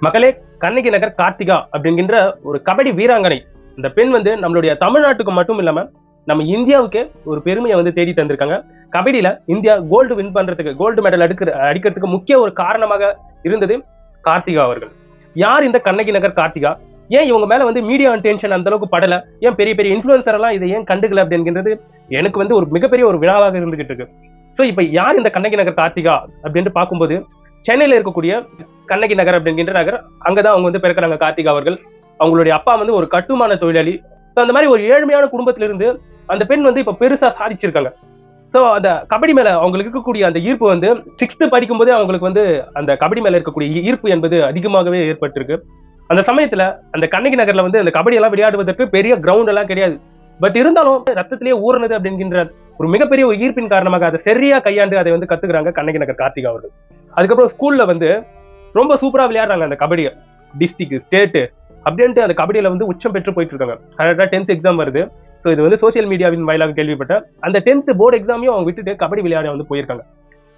மக்களே, கண்ணகி நகர் கார்த்திகா அப்படிங்கிற ஒரு கபடி வீராங்கனை. இந்த பெண் வந்து நம்மளுடைய தமிழ்நாட்டுக்கு மட்டும் இல்லாம நம்ம இந்தியாவுக்கே ஒரு பெருமையை வந்து தேடி தந்திருக்காங்க. கபடியில இந்தியா கோல்டு வின் பண்றதுக்கு, கோல்டு மெடல் அடிக்கிறதுக்கு முக்கிய ஒரு காரணமாக இருந்தது கார்த்திகா அவர்கள். யார் இந்த கண்ணகி நகர் கார்த்திகா? ஏன் இவங்க மேல வந்து மீடியா அட்டென்ஷன் அந்த அளவுக்கு படல? ஏன் பெரிய பெரிய இன்ஃபுளுசர் எல்லாம் இதை ஏன் கண்டுக்கல அப்படிங்கிறது எனக்கு வந்து ஒரு மிகப்பெரிய ஒரு வினாவாக இருந்துகிட்டு இருக்கு. சோ இப்ப யார் இந்த கண்ணகி நகர் கார்த்திகா அப்படின்னு பார்க்கும்போது, சென்னையில இருக்கக்கூடிய கண்ணகி நகர் அப்படிங்கிற நகர், அங்கதான் அவங்க வந்து பிறக்கிறாங்க கார்த்திகா அவர்கள். அவங்களுடைய அப்பா வந்து ஒரு கட்டுமான தொழிலாளி. ஸோ அந்த மாதிரி ஒரு ஏழ்மையான குடும்பத்திலிருந்து அந்த பெண் வந்து இப்ப பெருசா சாதிச்சிருக்காங்க. ஸோ அந்த கபடி மேல அவங்களுக்கு இருக்கக்கூடிய அந்த ஈர்ப்பு வந்து 6th படிக்கும் போதே அவங்களுக்கு வந்து அந்த கபடி மேல இருக்கக்கூடிய ஈர்ப்பு என்பது அதிகமாகவே ஏற்பட்டிருக்கு. அந்த சமயத்துல அந்த கண்ணகி நகர்ல வந்து அந்த கபடி எல்லாம் விளையாடுவதற்கு பெரிய கிரவுண்ட் எல்லாம் கிடையாது. பட் இருந்தாலும் ரத்தத்திலேயே ஊர்னது அப்படிங்கிற ஒரு மிகப்பெரிய ஒரு ஈர்ப்பின் காரணமாக அதை சரியா கையாண்டு அதை வந்து கத்துக்கிறாங்க கண்ணகி நகர் கார்த்திகா அவர்கள். அதுக்கப்புறம் ஸ்கூல்ல வந்து ரொம்ப சூப்பரா விளையாடுறாங்க அந்த கபடியை. டிஸ்ட்ரிக்ட், ஸ்டேட் அப்படின்ட்டு அந்த கபடியில வந்து உச்சம் பெற்று போயிட்டு இருக்காங்க. கரெக்டா 10th எக்ஸாம் வருது. ஸோ இது வந்து சோசியல் மீடியாவின் வாயிலாக கேள்விப்பட்டேன். அந்த 10th போர்டு எக்ஸாமையும் அவங்க விட்டுட்டு கபடி விளையாட வந்து போயிருக்காங்க.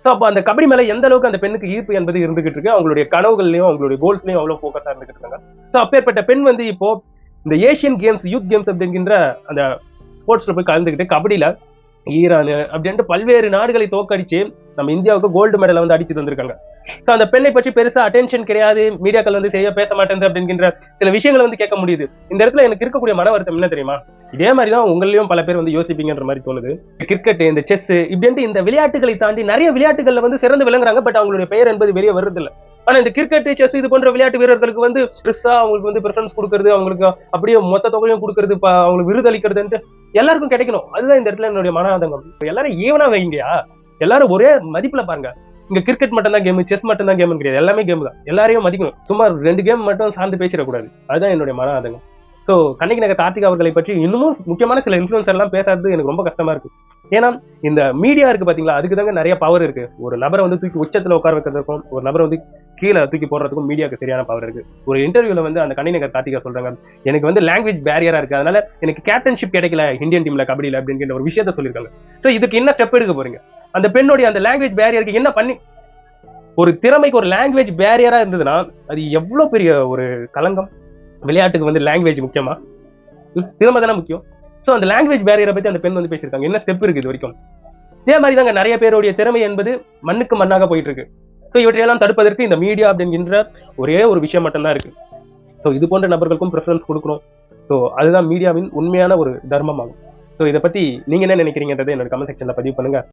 ஸோ அப்போ அந்த கபடி மேல எந்த அளவுக்கு அந்த பெண்ணுக்கு ஈர்ப்பு என்பது இருந்துகிட்டு இருக்கு. அவங்களுடைய கனவுகள்லையும் அவங்களுடைய கோல்ஸ்லையும் அவ்வளவு போக்கஸா இருந்துகிட்டு இருக்காங்க. ஸோ அப்பேற்பட்ட பெண் வந்து இப்போ இந்த ஏசியன் கேம்ஸ், யூத் கேம்ஸ் அப்படிங்கிற அந்த ஸ்போர்ட்ஸ்ல போய் கலந்துக்கிட்டு கபடியில ஈரான் அப்படின்ட்டு பல்வேறு நாடுகளை தோக்கடிச்சு நம்ம இந்தியாவுக்கு கோல்டு மெடலை வந்து அடிச்சு வந்திருக்காங்க. ஸோ அந்த பெண்ணை பற்றி பெருசா அட்டென்ஷன் கிடையாது, மீடியாக்கள் வந்து சரியா பேச மாட்டேங்குது அப்படிங்கிற சில விஷயங்களை வந்து கேட்க முடியுது. இந்த இடத்துல எனக்கு இருக்கக்கூடிய மன வருத்தம் என்ன தெரியுமா? இதே மாதிரிதான் உங்களையும் பல பேர் வந்து யோசிப்பீங்கன்ற மாதிரி தோணுது. கிரிக்கெட், இந்த செஸ் இப்படின்ட்டு இந்த விளையாட்டுகளை தாண்டி நிறைய விளையாட்டுகள்ல வந்து சிறந்து விளங்குறாங்க. பட் அவங்களுடைய பெயர் என்பது வெளியே வருது இல்லை. ஆனா இந்த கிரிக்கெட், செஸ் இது போன்ற விளையாட்டு வீரர்களுக்கு வந்து பெருசா அவங்களுக்கு வந்து ப்ரிஃபரன்ஸ் கொடுக்கறது, அவங்களுக்கு அப்படியே மொத்த தொகையும் கொடுக்கறது, அவங்களுக்கு விருது அளிக்கிறதுன்ட்டு எல்லாருக்கும் கிடைக்கணும். அதுதான் இந்த இடத்துல என்னுடைய மனாதங்கம். எல்லாரும் ஈவனா வைங்கயா, எல்லாரும் ஒரே மதிப்புல பாருங்க. இங்க கிரிக்கெட் மட்டும் தான் கேம், செஸ் மட்டும் தான் கேம் கிடையாது, எல்லாமே கேம் தான். எல்லாரையும் மதிக்கணும். சும்மா 2 கேம் மட்டும் சார்ந்து பேசிடக்கூடாது. அதுதான் என்னுடைய மனாதங்கம். சோ கண்ணகி நகர் கார்த்திகா அவர்களை பற்றி இன்னமும் முக்கியமான சில இன்ஃபுளுசர் எல்லாம் பேசாதது எனக்கு ரொம்ப கஷ்டமா இருக்கு. ஏன்னா இந்த மீடியா இருக்கு பாத்தீங்களா, அதுக்கு தாங்க நிறைய பவர் இருக்கு. ஒரு நபரை வந்து தூக்கி உச்சத்துல உட்கார வைக்கிறதுக்கும், ஒரு நபரை வந்து கீழே தூக்கி போடுறதுக்கும் மீடியாவுக்கு சரியான பவர் இருக்கு. ஒரு இன்டர்வியூல வந்து அந்த கண்ணகி நகர் கார்த்திகா சொல்றாங்க, எனக்கு வந்து லாங்குவேஜ் பேரியரா இருக்கு, அதனால எனக்கு கேப்டன்ஷிப் கிடைக்கல இந்தியன் டீம்ல கபடியில அப்படிங்கிற ஒரு விஷயத்த சொல்லியிருக்காங்க. சோ இதுக்கு என்ன ஸ்டெப் எடுக்க போறீங்க? அந்த பெண்ணுடைய அந்த லாங்குவேஜ் பேரியருக்கு என்ன பண்ணி, ஒரு திறமைக்கு ஒரு லாங்குவேஜ் பேரியரா இருந்ததுன்னா அது எவ்வளவு பெரிய ஒரு களங்கம். விளையாட்டுக்கு வந்து லாங்குவேஜ் முக்கியமா? திறமை தானே முக்கியம். சோ அந்த லாங்குவேஜ் பேரியரை பத்தி அந்த பெண் வந்து பேசியிருக்காங்க. என்ன ஸ்டெப் இருக்கு இது வரைக்கும்? இதே மாதிரி தாங்க நிறைய பேருடைய திறமை என்பது மண்ணுக்கு மண்ணாக போயிட்டு இருக்கு. சோ இவற்றையெல்லாம் தடுப்பதற்கு இந்த மீடியா அப்படிங்கிற ஒரே ஒரு விஷயம் மட்டும்தான் இருக்கு. சோ இது போன்ற நபர்களுக்கும் ப்ரிஃபரன்ஸ் கொடுக்கணும். சோ அதுதான் மீடியாவின் உண்மையான ஒரு தர்மம் ஆகும். சோ இதை பத்தி நீங்க என்ன நினைக்கிறீங்கன்றதை என்னோட கமெண்ட் செக்ஷன்ல பதிவு பண்ணுங்க.